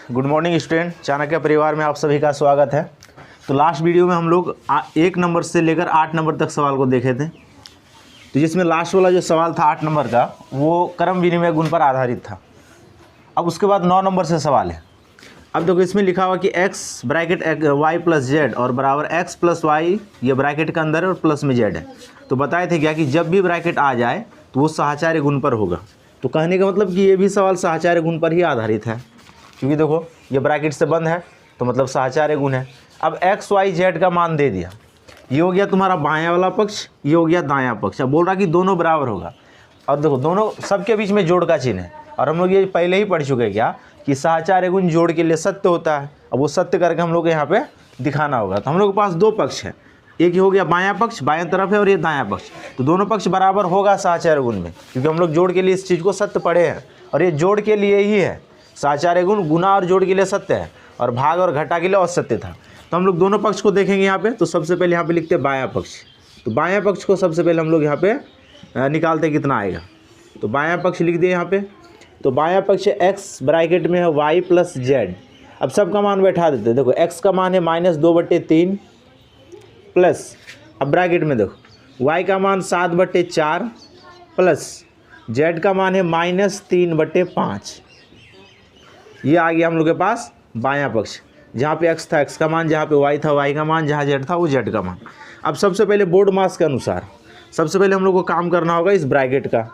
Good morning student, Chanakya परिवार में आप सभी का स्वागत है। तो लास्ट वीडियो में हम लोग 1 नंबर से लेकर 8 नंबर तक सवाल को देखे थे। तो जिसमें लास्ट वाला जो सवाल था 8 नंबर का, वो क्रम विनिमय गुण पर आधारित था। अब उसके बाद 9 नंबर से सवाल है। अब देखो इसमें लिखा हुआ कि x bracket y plus Z और बराबर x प्लस वाई, ये ब्रैकेट के अंदर है और प्लस में जेड है। तो बताए थे क्या कि जब भी ब्रैकेट आ जाए तो वो साहचर्य गुण पर होगा। तो कहने का मतलब कि ये भी सवाल साहचर्य गुण पर ही आधारित है, क्योंकि देखो ये ब्रैकेट से बंद है तो मतलब साहचर्य गुण है। अब x y z का मान दे दिया, ये हो गया तुम्हारा बायां वाला पक्ष, ये हो गया दायां पक्ष। अब बोल रहा कि दोनों बराबर होगा। और देखो दोनों सबके बीच में जोड़ का चिन्ह है, और हम लोग ये पहले ही पढ़ चुके हैं क्या कि साहचर्य गुण जोड़ के लिए सत्य होता है। अब वो सत्य करके हम लोग यहाँ पे दिखाना होगा। तो हम लोग के पास दो पक्ष है, एक हो गया बायां पक्ष, बायां तरफ है, और ये दायां पक्ष। तो दोनों पक्ष बराबर होगा साहचर्य गुण में, क्योंकि हम लोग जोड़ के लिए इस चीज़ को सत्य पढ़े हैं, और ये जोड़ के लिए ही है। साहचर्य गुण गुना और जोड़ के लिए सत्य है, और भाग और घटा के लिए असत्य था। तो हम लोग दोनों पक्ष को देखेंगे यहाँ पे। तो सबसे पहले यहाँ पे लिखते हैं बायां पक्ष। तो बायां पक्ष को सबसे पहले हम लोग यहाँ पे निकालते कितना आएगा। तो बायां पक्ष लिख दिए यहाँ पे। तो बायां पक्ष x ब्रैकेट में है y प्लस जेड। अब सबका मान बैठा देते हैं। देखो x का मान है -2/3 प्लस, अब ब्रैकेट में देखो y का मान 7/4 प्लस z का मान है -3/5। ये आ गया हम लोग के पास बायां पक्ष। जहाँ पे x था x का मान, जहाँ पे y था y का मान, जहाँ z था वो z का मान। अब सबसे पहले बोर्ड मास के अनुसार सबसे पहले हम लोग को काम करना होगा इस ब्रैकेट का।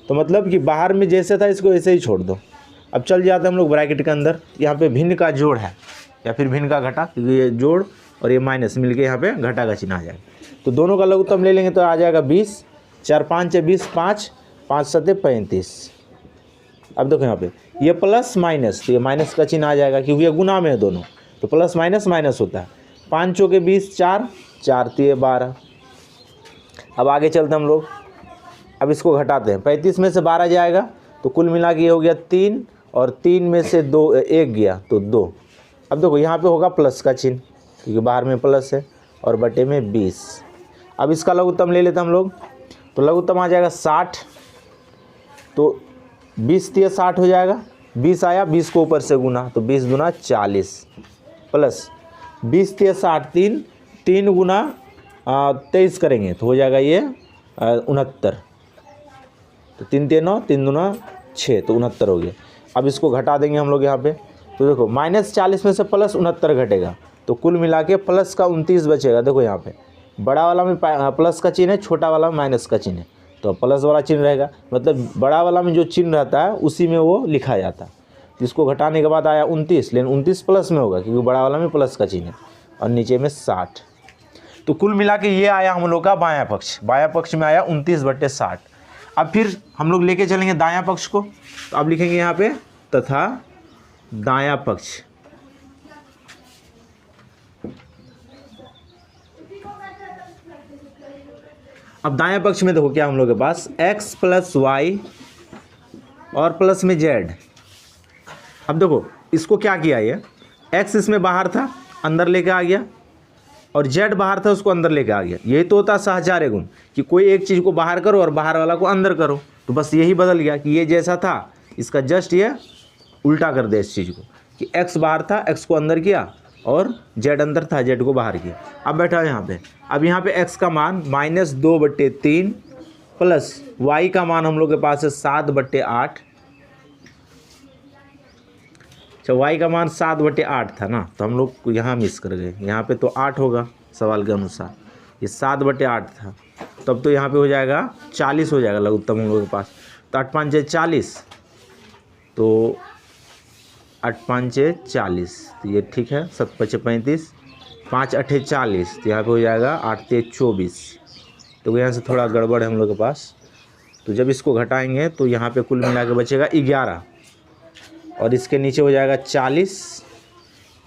तो मतलब कि बाहर में जैसे था इसको ऐसे ही छोड़ दो। अब चल जाते हैं हम लोग ब्रैकेट के अंदर। यहाँ पे भिन्न का जोड़ है या फिर भिन्न का घटा, क्योंकि ये जोड़ और ये माइनस मिलके यहाँ पे घटा का चिन्ह आ जाएगा। तो दोनों का लघुत्तम ले लेंगे तो आ जाएगा 20, 4 5 20, 5 5 7 35। अब देखो यहाँ पे ये प्लस माइनस, तो ये माइनस का चिन्ह आ जाएगा क्योंकि ये गुना में है दोनों। तो प्लस माइनस माइनस होता है। 5 चौके 20, 4 4 3 12। अब आगे चलते हम लोग। अब इसको घटाते हैं। 35 में से 12 जाएगा तो कुल मिला के ये हो गया 3, और 3 में से 1 गया तो 2। अब देखो यहाँ पे होगा प्लस का चिन्ह, क्योंकि बाहर में प्लस है, और बटे में 20। अब इसका लघुत्तम ले लेते हम लोग। तो लघुत्तम आ जाएगा 60। तो 20 3 60 हो जाएगा। 20 आया, 20 को ऊपर से गुना, तो 20 दूना 40 प्लस 20 3 60, 3 गुना 23 करेंगे तो हो जाएगा ये 69। तो 3 3 9, 3 दूना 6, तो 69 हो गया। अब इसको घटा देंगे हम लोग यहाँ पे। तो देखो -40 में से प्लस 69 घटेगा, तो कुल मिला के प्लस का 29 बचेगा। देखो यहाँ पे बड़ा वाला में प्लस का चिन्ह है, छोटा वाला में माइनस का चिन्ह है, तो प्लस वाला चिन्ह रहेगा। मतलब बड़ा वाला में जो चिन्ह रहता है उसी में वो लिखा जाता है। जिसको घटाने के बाद आया 29, लेकिन 29 प्लस में होगा क्योंकि बड़ा वाला में प्लस का चिन्ह है, और नीचे में 60। तो कुल मिला के ये आया हम लोग का बायां पक्ष। बायां पक्ष में आया 29/60। अब फिर हम लोग लेके चलेंगे दायां पक्ष को। तो अब लिखेंगे यहाँ पे तथा दायां पक्ष। अब दायां पक्ष में देखो क्या हम लोग के पास x प्लस वाई और प्लस में z। अब देखो इसको क्या किया, ये x इसमें बाहर था, अंदर लेके आ गया, और z बाहर था, उसको अंदर लेके आ गया। यही तो होता है साहचर्य गुण, कि कोई एक चीज़ को बाहर करो और बाहर वाला को अंदर करो। तो बस यही बदल गया कि ये जैसा था इसका जस्ट ये उल्टा कर दे इस चीज़ को, कि x बाहर था, x को अंदर किया, और z अंदर था, z को बाहर किया। अब बैठा यहाँ पे। अब यहाँ पे x का मान -2/3 प्लस y का मान हम लोग के पास है 7/8। अच्छा, y का मान 7/8 था ना, तो हम लोग यहाँ मिस कर गए। यहाँ पे तो 8 होगा सवाल के अनुसार, ये 7/8 था। तब तो यहाँ पे हो जाएगा 40 हो जाएगा लघुत्तम हम लोग के पास। तो 8 5 40, तो 8 5 40, तो ये ठीक है। 7 5 35, 5 8 40, तो यहाँ पे हो जाएगा 8 3 24। तो यहाँ से थोड़ा गड़बड़ है हम लोग के पास। तो जब इसको घटाएंगे तो यहाँ पे कुल मिला के बचेगा 11, और इसके नीचे हो जाएगा 40।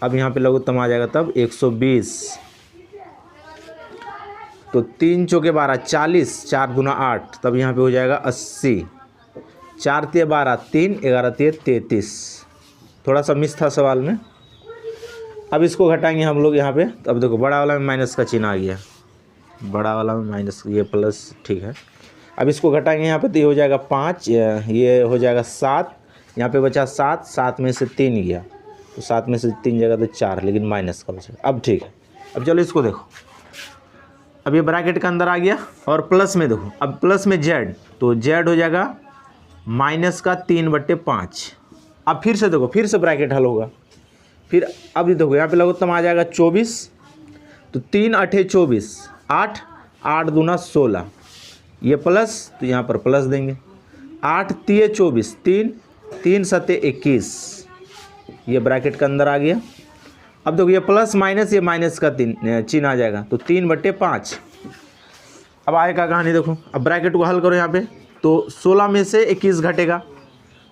अब यहाँ पे लघुत्तम आ जाएगा तब 120। तो 3 चौके 12 40, 4 दूना 8, तब यहाँ पे हो जाएगा 80। 4 3 12, 3 11 3 33। थोड़ा सा मिस था सवाल में। अब इसको घटाएंगे हम लोग यहाँ पे। अब देखो बड़ा वाला में माइनस का चिन्ह आ गया, बड़ा वाला में माइनस, ये प्लस, ठीक है। अब इसको घटाएंगे यहाँ पे तो ये हो जाएगा 5, ये हो जाएगा 7, यहाँ पे बचा 7, 7 में से 3 गया तो 7 में से 3 जगह तो 4, लेकिन माइनस का बचेगा। अब ठीक है, अब चलो इसको देखो, अब ये ब्रैकेट के अंदर आ गया और प्लस में देखो, अब प्लस में जेड, तो जेड हो जाएगा माइनस का 3/5। अब फिर से देखो, फिर से ब्रैकेट हल होगा, फिर अब देखो यहाँ पे लघुत्तम आ जाएगा 24, तो 3 8 24, 8 8 दूना 16, ये प्लस तो यहाँ पर प्लस देंगे, 8 3 24, 3 3 7 21, ये ब्रैकेट के अंदर आ गया। अब देखो ये प्लस माइनस, ये माइनस का चिन्ह आ जाएगा, तो 3/5। अब आएगा कहानी देखो, अब ब्रैकेट को हल करो यहाँ पे, तो 16 में से 21 घटेगा,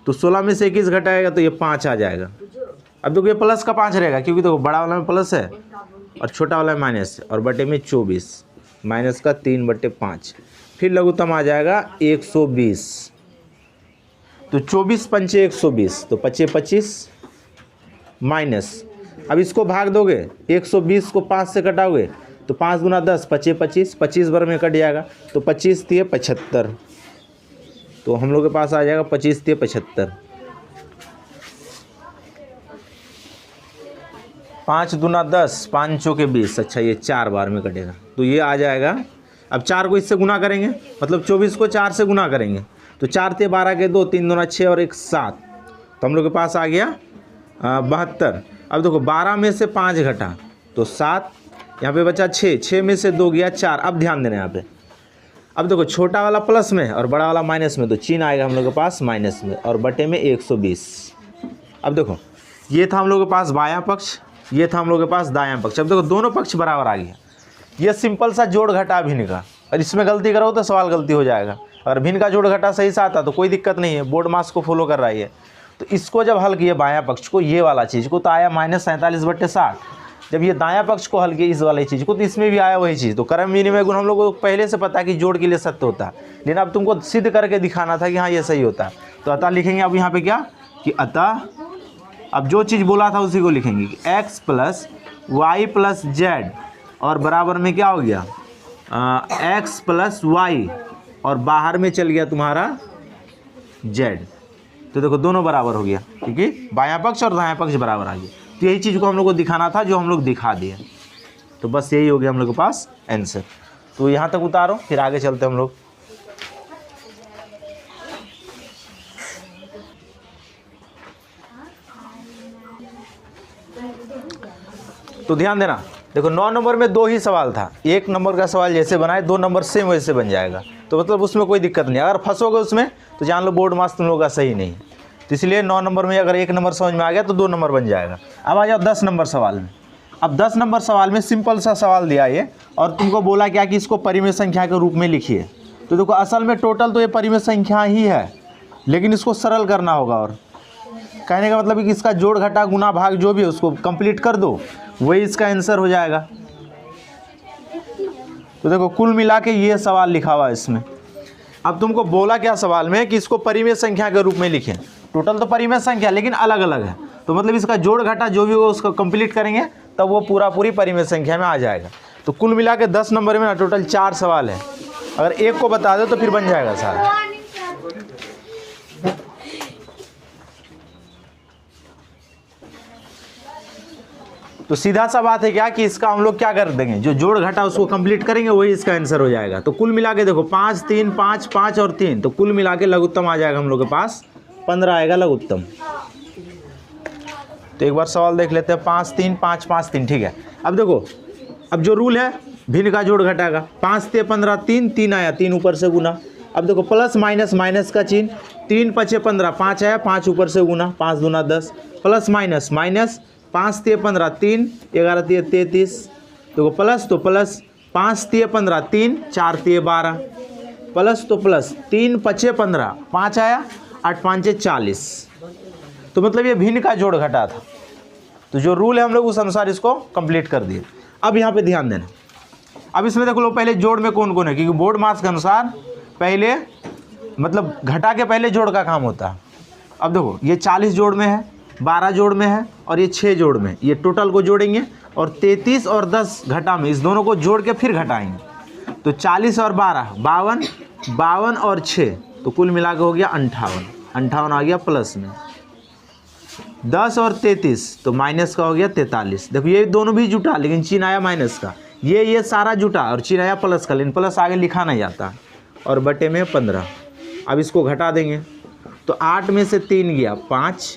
तो 16 में से 21 घटाएगा तो ये 5 आ जाएगा। अब देखो ये प्लस का 5 रहेगा, क्योंकि देखो बड़ा वाला में प्लस है और छोटा वाला में माइनस है, और बटे में 24 माइनस का 3/5, फिर लघुत्तम आ जाएगा 120, तो 24 पंचे 120, तो 25 25 माइनस, अब इसको भाग दोगे, 120 को 5 से कटाओगे तो 5 दूना 10, 25 25, 25 बार में कट जाएगा, तो 25 3 75, तो हम लोग के पास आ जाएगा 25 3 75, 5 दूना 10, 5 चौके 20, अच्छा ये 4 बार में कटेगा, तो ये आ जाएगा। अब 4 को इससे गुना करेंगे, मतलब 24 को 4 से गुना करेंगे, तो 4 3 12 के 2, 3 दूना 6 और 1 7, तो हम लोग के पास आ गया 72। अब देखो 12 में से 5 घटा तो 7, यहाँ पे बचा 6, 6 में से 2 गया 4। अब ध्यान देना यहाँ पे, अब देखो छोटा वाला प्लस में और बड़ा वाला माइनस में, तो चिन्ह आएगा हम लोग के पास माइनस में, और बटे में 120। अब देखो ये था हम लोग के पास बायां पक्ष, ये था हम लोग के पास दायां पक्ष। अब देखो दोनों पक्ष बराबर आ गया, ये सिंपल सा जोड़ घटा भिन्न का, और इसमें गलती करो तो सवाल गलती हो जाएगा। अगर भिन्न का जोड़ घटा सही से आता तो कोई दिक्कत नहीं है, बोर्ड मास को फॉलो कर रहा है। तो इसको जब हल किया बायां पक्ष को, ये वाला चीज़ को, तो आया -47/60। जब ये दायां पक्ष को हल किया इस वाली चीज़ को, तो इसमें भी आया वही चीज़। तो क्रम विनिमय गुण हम लोग को पहले से पता है कि जोड़ के लिए सत्य होता है, लेकिन अब तुमको सिद्ध करके दिखाना था कि हाँ ये सही होता है। तो अतः लिखेंगे अब यहाँ पे क्या कि अतः, अब जो चीज़ बोला था उसी को लिखेंगे कि x + y + z, और बराबर में क्या हो गया x + y, और बाहर में चल गया तुम्हारा z। तो देखो दोनों बराबर हो गया, क्योंकि बायां पक्ष और दायां पक्ष बराबर आ गया। तो यही चीज़ को हम लोग को दिखाना था, जो हम लोग दिखा दिए। तो बस यही हो गया हम लोग के पास आंसर। तो यहाँ तक उतारो, फिर आगे चलते हम लोग। तो ध्यान देना, देखो 9 नंबर में 2 ही सवाल था, 1 नंबर का सवाल जैसे बनाए 2 नंबर सेम वैसे बन जाएगा। तो मतलब उसमें कोई दिक्कत नहीं, अगर फंसोगे उसमें तो जान लो बोर्ड मार्क्स तुम लोग का सही नहीं। तो इसलिए 9 नंबर में अगर 1 नंबर समझ में आ गया तो 2 नंबर बन जाएगा। अब आ जाओ 10 नंबर सवाल में। अब 10 नंबर सवाल में सिंपल सा सवाल दिया ये, और तुमको बोला क्या कि इसको परिमेय संख्या के रूप में लिखिए। तो देखो असल में टोटल तो ये परिमेय संख्या ही है, लेकिन इसको सरल करना होगा। और कहने का मतलब कि इसका जोड़ घटा गुना भाग जो भी है उसको कंप्लीट कर दो, वही इसका आंसर हो जाएगा। तो देखो कुल मिला के ये सवाल लिखा हुआ है इसमें। अब तुमको बोला क्या सवाल में कि इसको परिमेय संख्या के रूप में लिखें। टोटल तो परिमेय संख्या लेकिन अलग अलग है, तो मतलब इसका जोड़ घटा जो भी होगा उसको कंप्लीट करेंगे तब वो पूरी परिमेय संख्या में आ जाएगा। तो कुल मिला के 10 नंबर में ना टोटल 4 सवाल है, अगर एक को बता दो तो फिर बन जाएगा सारा। तो सीधा सा बात है क्या कि इसका हम लोग क्या कर देंगे, जो जोड़ घटा उसको कंप्लीट करेंगे, वही इसका आंसर हो जाएगा। तो कुल मिला के देखो 5 3 5 5 और 3, तो कुल मिला के लघुत्तम आ जाएगा हम लोग के पास 15 आएगा लघुत्तम। तो एक बार सवाल देख लेते हैं, 5 3 5 5 3, ठीक है। अब देखो, अब जो रूल है भिन्न का जोड़ घटा का, 5 3 15, 3 3 आया, 3 ऊपर से गुना। अब देखो प्लस माइनस माइनस का चिन्ह, 3 5 15, 5 आया, 5 ऊपर से गुना, 5 दूना 10, प्लस माइनस माइनस, 5 3 15, 3 11 3 33, देखो प्लस तो प्लस, 5 3 15, 3 4 3 12, प्लस तो प्लस, 3 5 15, 5 आया, 8 5 40। तो मतलब ये भिन्न का जोड़ घटा था। तो जो रूल है हम लोग उस अनुसार इसको कंप्लीट कर दिए। अब यहाँ पे ध्यान देना, अब इसमें देख लो पहले जोड़ में कौन कौन है, क्योंकि बोर्ड मार्क्स के अनुसार पहले मतलब घटा के पहले जोड़ का काम होता है। अब देखो ये 40 जोड़ में है, 12 जोड़ में है, और ये 6 जोड़ में। ये टोटल को जोड़ेंगे और 33 और 10 घटा में, इस दोनों को जोड़ के फिर घटाएंगे। तो 40 और 12 52, 52 और 6, तो कुल मिला के हो गया 58 आ गया प्लस में। 10 और 33 तो माइनस का हो गया 43। देखो ये दोनों भी जुटा लेकिन चिन्ह आया माइनस का, ये सारा जुटा और चिन्ह आया प्लस का, लेकिन प्लस आगे लिखा नहीं जाता। और बटे में 15। अब इसको घटा देंगे तो 8 में से 3 गया 5,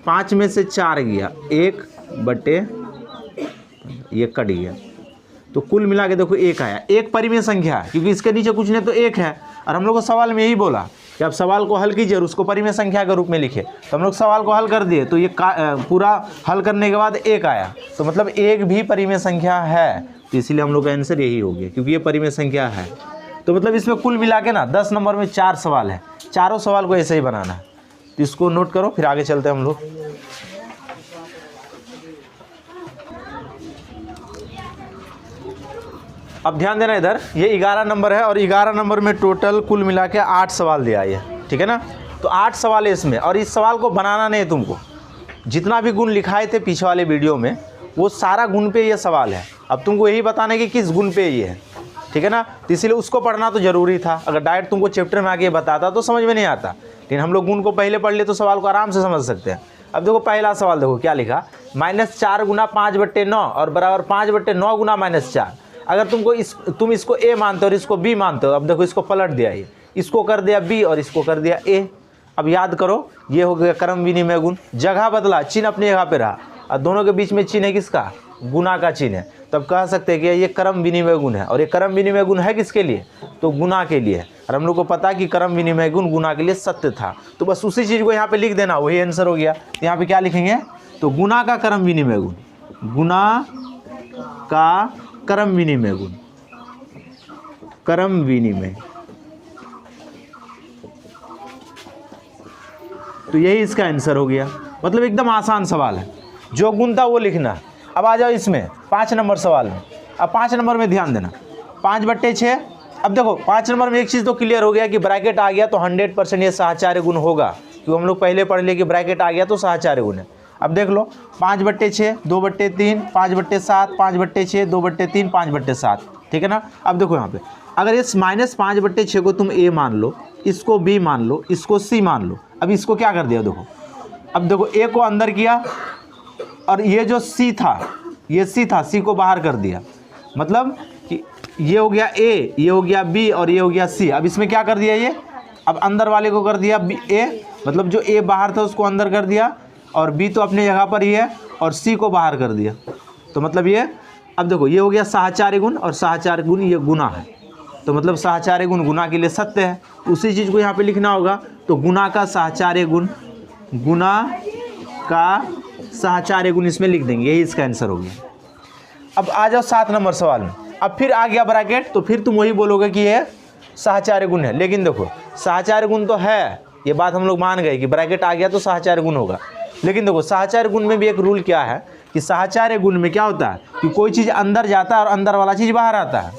5 में से 4 गया 1 बटे ये कट गया, तो कुल मिला के देखो 1 आया। एक परिमेय संख्या है क्योंकि इसके नीचे कुछ नहीं तो 1 है, और हम लोग को सवाल में यही बोला कि आप सवाल को हल कीजिए और उसको परिमेय संख्या के रूप में लिखे। तो हम लोग सवाल को हल कर दिए तो ये पूरा हल करने के बाद 1 आया, तो मतलब 1 भी परिमेय संख्या है, तो इसीलिए हम लोग का आंसर यही हो गया क्योंकि ये परिमेय संख्या है। तो मतलब इसमें कुल मिला के ना 10 नंबर में 4 सवाल है, चारों सवाल को ऐसे ही बनाना है। तो इसको नोट करो, फिर आगे चलते हैं हम लोग। अब ध्यान देना इधर, ये 11 नंबर है और 11 नंबर में टोटल कुल मिला के 8 सवाल दिया है, ठीक है ना। तो 8 सवाल है इसमें, और इस सवाल को बनाना नहीं है तुमको। जितना भी गुण लिखाए थे पीछे वाले वीडियो में वो सारा गुण पे ये सवाल है। अब तुमको यही बताना है कि किस गुण पे ये है, ठीक है ना। तो इसीलिए उसको पढ़ना तो ज़रूरी था। अगर डायरेक्ट तुमको चैप्टर में आके बताता तो समझ में नहीं आता, लेकिन हम लोग गुण को पहले पढ़ ले तो सवाल को आराम से समझ सकते हैं। अब देखो पहला सवाल देखो क्या लिखा, -4 गुना 5/9 और बराबर 5/9 गुना -4। अगर तुम इसको ए मानते हो और इसको बी मानते हो, अब देखो इसको पलट दिया, ये इसको कर दिया बी और इसको कर दिया ए। अब याद करो, ये हो गया क्रम विनिमय गुण, जगह बदला, चिन्ह अपनी जगह पे रहा, और दोनों के बीच में चिन्ह है किसका, गुना का चिन्ह है। तब कह सकते हैं कि ये क्रम विनिमय गुण है, और ये क्रम विनिमय गुण है किसके लिए, तो गुना के लिए। और हम लोग को पता कि क्रम विनिमय गुण गुना के लिए सत्य था, तो बस उसी चीज़ को यहाँ पे लिख देना, वही आंसर हो गया। तो यहाँ पे क्या लिखेंगे, तो गुना का क्रम विनिमय गुण, गुना का क्रम विनिमय गुण, क्रम विनिमय, तो यही इसका आंसर हो गया। मतलब एकदम आसान सवाल है, जो गुण था वो लिखना। अब आ जाओ इसमें 5 नंबर सवाल में। अब 5 नंबर में ध्यान देना, 5/6। अब देखो 5 नंबर में एक चीज़ तो क्लियर हो गया कि ब्रैकेट आ गया तो 100% ये सहचार्य गुण होगा, क्योंकि हम लोग पहले पढ़ लिए कि ब्रैकेट आ गया तो सहचार्य गुण है। अब देख लो 5/6, 2/3, 5/7, 5/6, 2/3, 5/7, ठीक है ना। अब देखो यहाँ पे अगर इस -5/6 को तुम ए मान लो, इसको बी मान लो, इसको सी मान लो। अब इसको क्या कर दिया देखो, अब देखो ए को अंदर किया और ये जो सी था, ये सी था, सी को बाहर कर दिया। मतलब कि ये हो गया ए, ये हो गया बी और ये हो गया सी। अब इसमें क्या कर दिया, ये अब अंदर वाले को कर दिया बी ए, मतलब जो ए बाहर था उसको अंदर कर दिया, और बी तो अपनी जगह पर ही है, और सी को बाहर कर दिया। तो मतलब ये, अब देखो ये हो गया सहचार्य गुण, और सहचार्य गुण ये गुना है, तो मतलब सहचार्य गुण गुना के लिए सत्य है। उसी चीज़ को यहाँ पे लिखना होगा, तो गुना का सहचार्य गुण, गुना का सहचार्य गुण इसमें लिख देंगे, यही इसका आंसर हो गया। अब आ जाओ 7 नंबर सवाल में। अब फिर आ गया ब्रैकेट, तो फिर तुम वही बोलोगे कि ये सहचार्य गुण है। लेकिन देखो सहचार्य गुण तो है, ये बात हम लोग मान गए कि ब्रैकेट आ गया तो सहचार्य गुण होगा। लेकिन देखो सहचार्य गुण में भी एक रूल क्या है कि सहचार्य गुण में क्या होता है कि कोई चीज़ अंदर जाता है और अंदर वाला चीज़ बाहर आता है,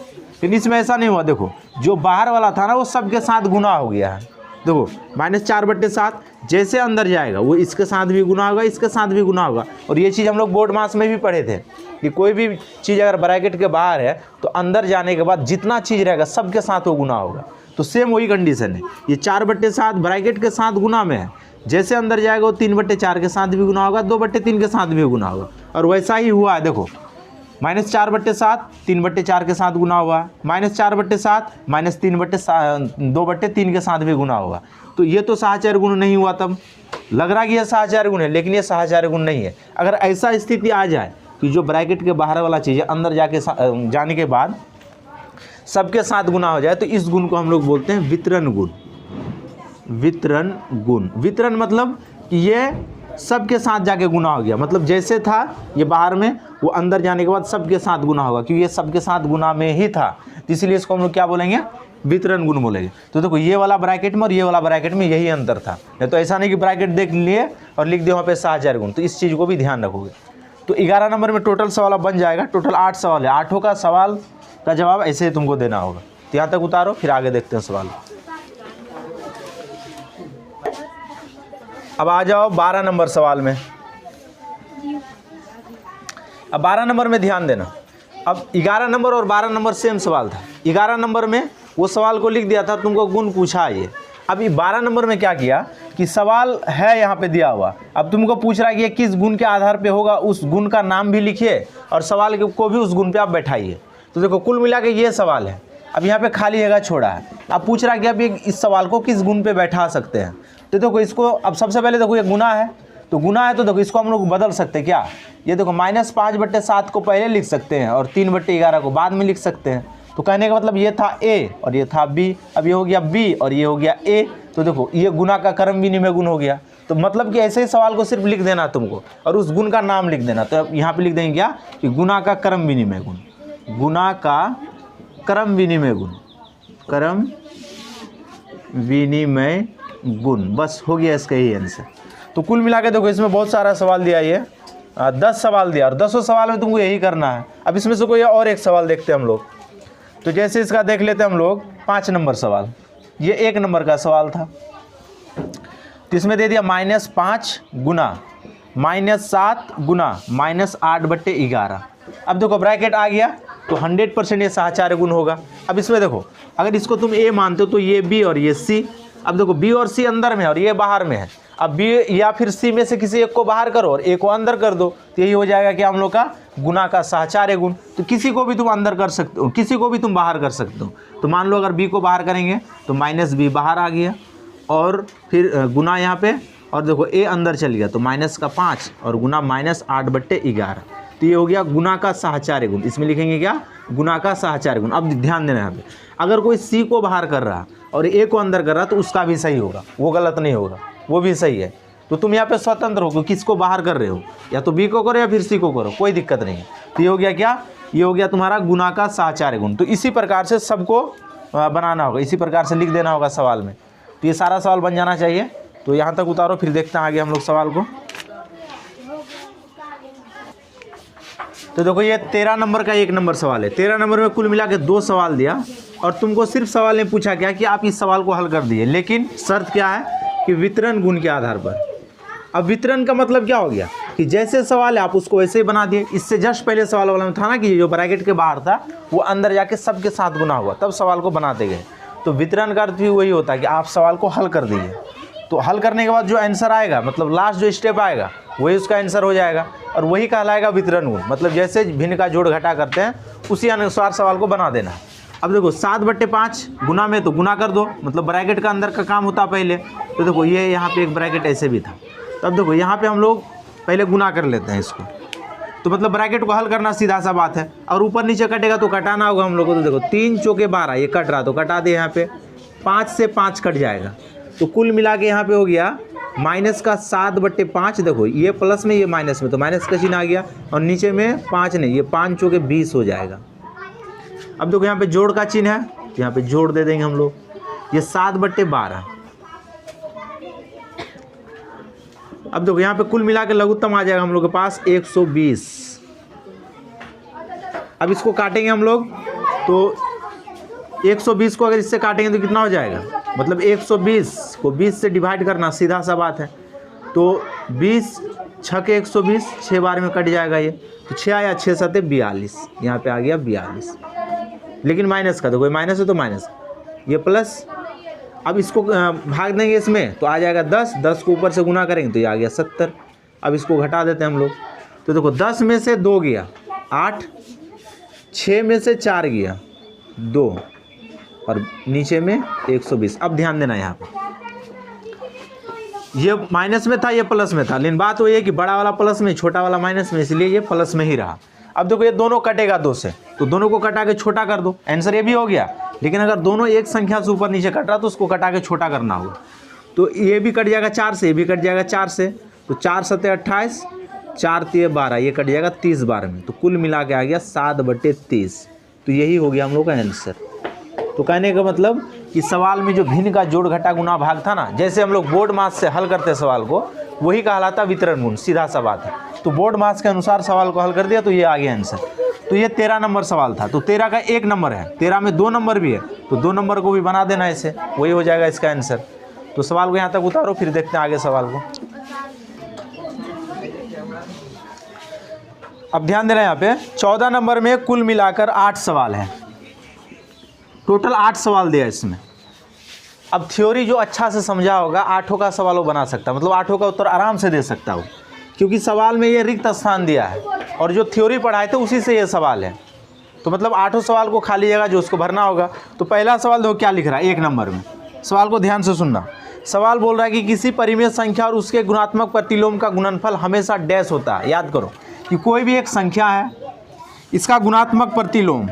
लेकिन इसमें ऐसा नहीं हुआ। देखो जो बाहर वाला था ना वो सबके साथ गुना हो गया है। देखो -4/7 जैसे अंदर जाएगा वो इसके साथ भी गुना होगा, इसके साथ भी गुना होगा। और ये चीज़ हम लोग बोर्ड मास में भी पढ़े थे कि कोई भी चीज़ अगर ब्रैकेट के बाहर है तो अंदर जाने के बाद जितना चीज़ रहेगा सबके साथ वो गुना होगा। तो सेम वही कंडीशन है, ये 4/7 ब्रैकेट के साथ गुना में है, जैसे अंदर जाएगा वो 3/4 के साथ भी गुना होगा, 2/3 के साथ भी गुना होगा। और वैसा ही हुआ है, देखो -4/7 3/4 के साथ गुना हुआ, -4/7 -2/3 के साथ भी गुना हुआ। तो ये तो सहचार्य गुण नहीं हुआ। तब लग रहा कि यह सहचार्य गुण है, लेकिन ये सहचार्य गुण नहीं है। अगर ऐसा स्थिति आ जाए कि जो ब्रैकेट के बाहर वाला चीज़ है अंदर जाने के बाद सबके साथ गुना हो जाए, तो इस गुण को हम लोग बोलते हैं वितरण गुण। वितरण गुण, वितरण मतलब कि ये सबके साथ जाके गुना हो गया, मतलब जैसे था ये बाहर में वो अंदर जाने के बाद सबके साथ गुना होगा, क्योंकि ये सबके साथ गुना में ही था, तो इसलिए इसको हम लोग क्या बोलेंगे, वितरण गुण बोलेंगे। तो देखो ये वाला ब्रैकेट में और ये वाला ब्रैकेट में यही अंतर था। नहीं तो ऐसा नहीं कि ब्रैकेट देख लिए और लिख दिया वहाँ पे सहचार्य गुण, तो इस चीज़ को भी ध्यान रखोगे। तो 11 नंबर में टोटल सवाल बन जाएगा। टोटल 8 सवाल है, 8 का सवाल का जवाब ऐसे ही तुमको देना होगा। तो यहाँ तक उतारो, फिर आगे देखते हैं सवाल। अब आ जाओ 12 नंबर सवाल में। अब 12 नंबर में ध्यान देना। अब 11 नंबर और 12 नंबर सेम सवाल था। 11 नंबर में वो सवाल को लिख दिया था, तुमको गुण पूछा ये। अब 12 नंबर में क्या किया कि सवाल है यहाँ पे दिया हुआ, अब तुमको पूछ रहा है कि ये किस गुण के आधार पे होगा, उस गुण का नाम भी लिखिए और सवाल को भी उस गुण पे आप बैठाइए। तो देखो कुल मिला के ये सवाल है, अब यहाँ पे खाली जगह छोड़ा है, अब पूछ रहा है कि अब इस सवाल को किस गुण पे बैठा सकते हैं। तो देखो इसको, अब सबसे पहले देखो ये गुना है, तो गुना है तो देखो इसको हम लोग बदल सकते हैं क्या, ये देखो -5/7 को पहले लिख सकते हैं और 3/11 को बाद में लिख सकते हैं। तो कहने का मतलब ये था a और ये था b, अब ये हो गया b और ये हो गया a। तो देखो ये गुना का क्रम विनिमय गुण हो गया। तो मतलब कि ऐसे ही सवाल को सिर्फ लिख देना तुमको और उस गुण का नाम लिख देना। तो अब यहाँ पे लिख देंगे क्या कि गुना का क्रम विनिमय गुण, गुना का क्रम विनिमय गुण, क्रम विनिमय गुण, बस हो गया इसका ही आंसर। तो कुल मिला के देखो इसमें बहुत सारा सवाल दिया, ये 10 सवाल दिया और 10 सवाल में तुमको यही करना है। अब इसमें से कोई और एक सवाल देखते हैं हम लोग। तो जैसे इसका देख लेते हैं हम लोग 5 नंबर सवाल, ये 1 नंबर का सवाल था। तो इसमें दे दिया -5 गुना -7 गुना -8/11। अब देखो ब्रैकेट आ गया तो 100% ये सहचार्य गुण होगा। अब इसमें देखो अगर इसको तुम a मानते हो तो ये b और ये c। अब देखो b और c अंदर में है और ये बाहर में है। अब b या फिर c में से किसी एक को बाहर करो और a को अंदर कर दो, तो यही हो जाएगा कि हम लोग का गुना का सहचार्य गुण। तो किसी को भी तुम अंदर कर सकते हो, किसी को भी तुम बाहर कर सकते हो। तो मान लो अगर b को बाहर करेंगे तो -b बाहर आ गया और फिर गुना यहाँ पे, और देखो a अंदर चल गया तो -5 और गुना -8/11। तो ये हो गया गुना का सहचार्य गुण। इसमें लिखेंगे क्या, गुना का सहचार्य गुण। अब ध्यान देना यहाँ पे, अगर कोई c को बाहर कर रहा और a को अंदर कर रहा तो उसका भी सही होगा, वो गलत नहीं होगा, वो भी सही है। तो तुम यहाँ पे स्वतंत्र हो कि किसको बाहर कर रहे हो, या तो b को करो या फिर c को करो, कोई दिक्कत नहीं है। तो ये हो गया क्या, ये हो गया तुम्हारा गुना का सहचार्य गुण। तो इसी प्रकार से सबको बनाना होगा, इसी प्रकार से लिख देना होगा सवाल में। तो ये सारा सवाल बन जाना चाहिए। तो यहाँ तक उतारो, फिर देखते हैं आगे हम लोग सवाल को। तो देखो ये 13 नंबर का 1 नंबर सवाल है। 13 नंबर में कुल मिला के 2 सवाल दिया और तुमको सिर्फ सवाल में पूछा गया कि आप इस सवाल को हल कर दिए, लेकिन शर्त क्या है कि वितरण गुण के आधार पर। अब वितरण का मतलब क्या हो गया कि जैसे सवाल है आप उसको वैसे ही बना दिए। इससे जस्ट पहले सवाल वाला में था ना कि जो ब्रैकेट के बाहर था वो अंदर जाके सबके साथ गुना हुआ, तब सवाल को बनाते गए। तो वितरण का अर्थ भी वही होता है कि आप सवाल को हल कर दिए, तो हल करने के बाद जो आंसर आएगा, मतलब लास्ट जो स्टेप आएगा वही उसका आंसर हो जाएगा और वही कहलाएगा वितरण गुण। मतलब जैसे भिन्न का जोड़ घटा करते हैं उसी अनुसार सवाल को बना देना। अब देखो 7/5 गुना में तो गुना कर दो, मतलब ब्रैकेट का अंदर का काम होता पहले। तो देखो ये यहाँ पे एक ब्रैकेट ऐसे भी था, तब देखो यहाँ पे हम लोग पहले गुना कर लेते हैं इसको। तो मतलब ब्रैकेट को हल करना सीधा सा बात है, और ऊपर नीचे कटेगा तो कटाना होगा हम लोग को। तो देखो 3 चौके 12, ये कट रहा तो कटा दे, यहाँ पे 5 से 5 कट जाएगा। तो कुल मिला के यहाँ पे हो गया -7/5। देखो ये प्लस में ये माइनस में, तो माइनस का चिन्ह आ गया और नीचे में 5 नहीं, ये 5 चौके 20 हो जाएगा। अब देखो यहाँ पे जोड़ का चिन्ह है तो यहाँ पे जोड़ दे देंगे हम लोग, ये 7/12। अब देखो यहाँ पे कुल मिला के लघुत्तम आ जाएगा हम लोग के पास 120। अब इसको काटेंगे हम लोग तो 120 को अगर इससे काटेंगे तो कितना हो जाएगा, मतलब 120 को 20 से डिवाइड करना, सीधा सा बात है। तो 20 6 के 120, 6 बार में कट जाएगा ये, तो 6 आया 6 7 42, यहाँ पे आ गया 42। लेकिन माइनस का देखो, ये माइनस है तो माइनस, ये प्लस। अब इसको भाग देंगे इसमें तो आ जाएगा 10, 10 को ऊपर से गुना करेंगे तो ये आ गया 70। अब इसको घटा देते हैं हम लोग। तो देखो 10 में से 2 गया 8, 6 में से 4 गया 2 और नीचे में 120। अब ध्यान देना यहाँ पे, ये माइनस में था ये प्लस में था, लेकिन बात वही है कि बड़ा वाला प्लस में छोटा वाला माइनस में, इसलिए ये प्लस में ही रहा। अब देखो ये दोनों कटेगा 2 से, तो दोनों को कटा के छोटा कर दो, आंसर ये भी हो गया। लेकिन अगर दोनों एक संख्या से ऊपर नीचे कट रहा तो उसको कटा के छोटा करना होगा। तो ये भी कट जाएगा 4 से, ये भी कट जाएगा 4 से, तो 4 7 28, 4 3 12, ये कट जाएगा 30 बार में। तो कुल मिला के आ गया 7/30। तो यही हो गया हम लोग का आंसर। तो कहने का मतलब कि सवाल में जो भिन्न का जोड़ घटा गुना भाग था ना, जैसे हम लोग बोर्ड मास से हल करते सवाल को, वही कहलाता वितरण गुण, सीधा सा बात है। तो बोर्ड मास के अनुसार सवाल को हल कर दिया तो ये आ गया आंसर। तो ये 13 नंबर सवाल था। तो 13 का 1 नंबर है, 13 में 2 नंबर भी है, तो 2 नंबर को भी बना देना ऐसे, वही हो जाएगा इसका आंसर। तो सवाल को यहाँ तक उतारो, फिर देखते हैं आगे सवाल को। अब ध्यान देना यहाँ पे 14 नंबर में कुल मिलाकर 8 सवाल है, टोटल 8 सवाल दिया इसमें। अब थ्योरी जो अच्छा से समझा होगा 8 का सवाल वो बना सकता है, मतलब 8 का उत्तर आराम से दे सकता हो, क्योंकि सवाल में ये रिक्त स्थान दिया है और जो थ्योरी पढ़ाए थे उसी से ये सवाल है। तो मतलब 8 सवाल को खाली जगह जो उसको भरना होगा। तो पहला सवाल देखो क्या लिख रहा है 1 नंबर में, सवाल को ध्यान से सुनना। सवाल बोल रहा है कि किसी परिमेय संख्या और उसके गुणात्मक प्रतिलोम का गुणनफल हमेशा डैश होता है। याद करो कि कोई भी एक संख्या है, इसका गुणात्मक प्रतिलोम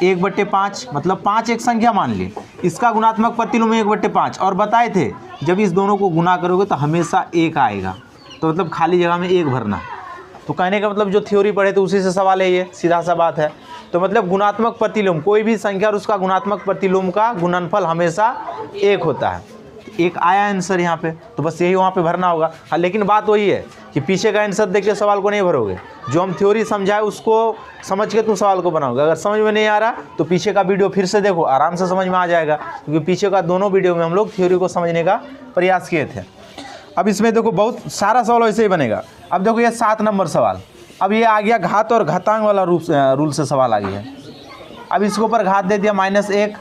1/5, मतलब 5 एक संख्या मान ली, इसका गुणात्मक प्रतिलोम 1/5, और बताए थे जब इस दोनों को गुना करोगे तो हमेशा 1 आएगा। तो मतलब खाली जगह में 1 भरना। तो कहने का मतलब जो थ्योरी पढ़े तो उसी से सवाल है, ये सीधा सा बात है। तो मतलब गुणात्मक प्रतिलोम, कोई भी संख्या और उसका गुणात्मक प्रतिलोम का गुणनफल हमेशा 1 होता है। 1 आया आंसर यहाँ पे, तो बस यही वहाँ पे भरना होगा। हाँ, लेकिन बात वही है कि पीछे का आंसर देख के सवाल को नहीं भरोगे, जो हम थ्योरी समझाए उसको समझ के तुम सवाल को बनाओगे। अगर समझ में नहीं आ रहा तो पीछे का वीडियो फिर से देखो, आराम से समझ में आ जाएगा, क्योंकि पीछे का दोनों वीडियो में हम लोग थ्योरी को समझने का प्रयास किए थे। अब इसमें देखो बहुत सारा सवाल वैसे ही बनेगा। अब देखो ये 7 नंबर सवाल, अब ये आ गया घात और घातांक वाला रूल से सवाल आ गया है। अब इसके ऊपर घात दे दिया -1,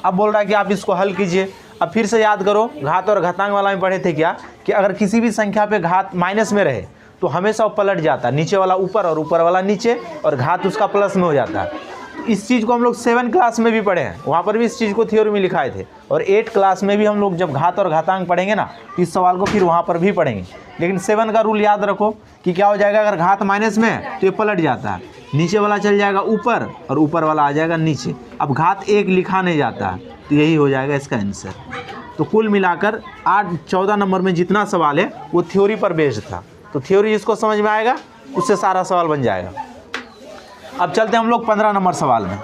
अब बोल रहा है कि आप इसको हल कीजिए। अब फिर से याद करो, घात और घातांक वाला में पढ़े थे क्या कि अगर किसी भी संख्या पे घात माइनस में रहे तो हमेशा वो पलट जाता है, नीचे वाला ऊपर और ऊपर वाला नीचे, और घात उसका प्लस में हो जाता है। इस चीज़ को हम लोग 7 क्लास में भी पढ़े हैं, वहाँ पर भी इस चीज़ को थ्योरी में लिखाए थे, और 8 क्लास में भी हम लोग जब घात और घातांक पढ़ेंगे ना तो इस सवाल को फिर वहाँ पर भी पढ़ेंगे। लेकिन 7 का रूल याद रखो कि क्या हो जाएगा, अगर घात माइनस में है तो ये पलट जाता है, नीचे वाला चल जाएगा ऊपर और ऊपर वाला आ जाएगा नीचे। अब घात 1 लिखा नहीं जाता है, तो यही हो जाएगा इसका आंसर। तो कुल मिलाकर 14 नंबर में जितना सवाल है वो थ्योरी पर बेस्ड था। तो थ्योरी जिसको समझ में आएगा उससे सारा सवाल बन जाएगा। अब चलते हम लोग 15 नंबर सवाल में।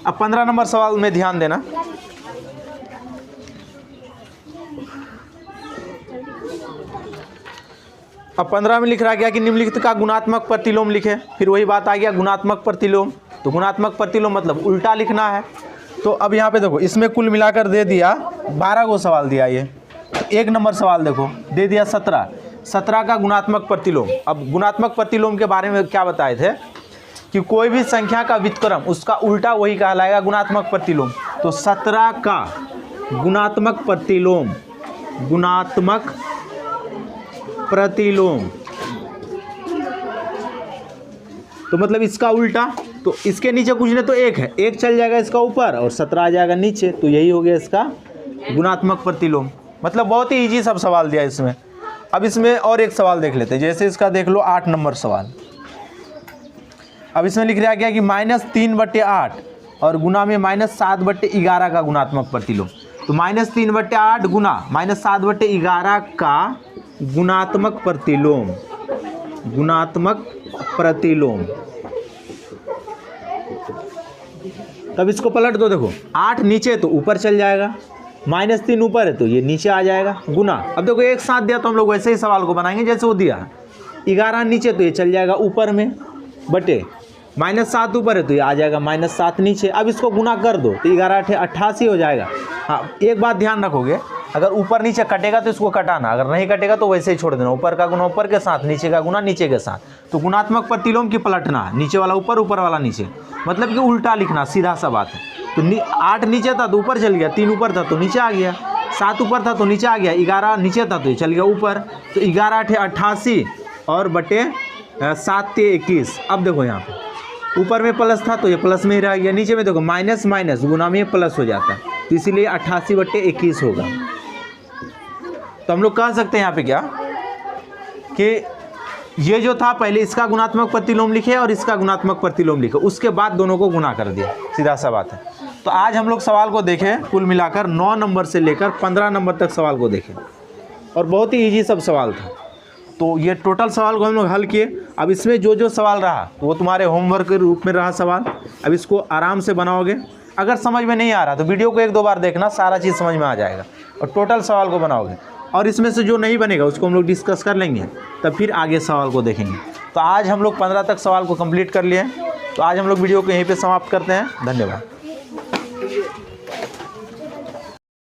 अब 15 नंबर सवाल में ध्यान देना। अब 15 में लिख रहा गया कि निम्नलिखित का गुणात्मक प्रतिलोम लिखे। फिर वही बात आ गया गुणात्मक प्रतिलोम। तो गुणात्मक प्रतिलोम मतलब उल्टा लिखना है। तो अब यहाँ पे देखो, इसमें कुल मिलाकर दे दिया 12 को सवाल दिया। ये तो 1 नंबर सवाल देखो दे दिया 17 का गुणात्मक प्रतिलोम। अब गुणात्मक प्रतिलोम के बारे में क्या बताए थे कि कोई भी संख्या का व्युत्क्रम उसका उल्टा वही कहलाएगा गुणात्मक प्रतिलोम। तो 17 का गुणात्मक प्रतिलोम, गुणात्मक प्रतिलोम तो मतलब इसका उल्टा। तो इसके नीचे कुछ नहीं तो 1 है, 1 चल जाएगा इसका ऊपर और 17 आ जाएगा नीचे। तो यही हो गया इसका गुणात्मक प्रतिलोम। मतलब बहुत ही इजी सब सवाल दिया इसमें। अब इसमें और एक सवाल देख लेते हैं, जैसे इसका देख लो 8 नंबर सवाल। अब इसमें लिख रहा गया कि -3/8 और गुना में -7/11 का गुणात्मक प्रतिलोम। तो -3/8 गुना -7/11 का गुणात्मक प्रतिलोम, गुणात्मक प्रतिलोम। तब इसको पलट दो, देखो 8 नीचे तो ऊपर चल जाएगा, -3 ऊपर है तो ये नीचे आ जाएगा गुना। अब देखो एक साथ दिया तो हम लोग वैसे ही सवाल को बनाएंगे जैसे वो दिया। 11 नीचे तो ये चल जाएगा ऊपर में बटे -7 ऊपर है तो ये आ जाएगा -7 नीचे। अब इसको गुना कर दो तो 11 × 88 हो जाएगा। हाँ, एक बात ध्यान रखोगे, अगर ऊपर नीचे कटेगा तो इसको कटाना, अगर नहीं कटेगा तो वैसे ही छोड़ देना। ऊपर का गुना ऊपर के साथ, नीचे का गुना नीचे के साथ। तो गुणात्मक प्रतिलोम की पलटना, नीचे वाला ऊपर, ऊपर वाला नीचे, मतलब कि उल्टा लिखना, सीधा सा बात है। तो 8 नीचे था तो ऊपर चल गया, 3 ऊपर था तो नीचे आ गया, 7 ऊपर था तो नीचे आ गया, 11 नीचे था तो ये चल गया ऊपर। तो 11 × 88 और बटे 7 × 21। अब देखो यहाँ पे ऊपर में प्लस था तो ये प्लस में ही रह गया, नीचे में देखो माइनस माइनस गुना में प्लस हो जाता है, तो इसीलिए 88/21 होगा। तो हम लोग कह सकते हैं यहाँ पे क्या कि ये जो था पहले इसका गुणात्मक प्रतिलोम लिखे और इसका गुणात्मक प्रतिलोम लिखे, उसके बाद दोनों को गुना कर दिया, सीधा सा बात है। तो आज हम लोग सवाल को देखें, कुल मिलाकर 9 नंबर से लेकर 15 नंबर तक सवाल को देखें और बहुत ही ईजी सब सवाल था। तो ये टोटल सवाल को हम लोग हल किए। अब इसमें जो जो सवाल रहा वो तुम्हारे होमवर्क के रूप में रहा सवाल। अब इसको आराम से बनाओगे। अगर समझ में नहीं आ रहा तो वीडियो को 1-2 बार देखना, सारा चीज़ समझ में आ जाएगा और टोटल सवाल को बनाओगे। और इसमें से जो नहीं बनेगा उसको हम लोग डिस्कस कर लेंगे, तब फिर आगे सवाल को देखेंगे। तो आज हम लोग 15 तक सवाल को कंप्लीट कर लिए। तो आज हम लोग वीडियो को यहीं पे समाप्त करते हैं। धन्यवाद।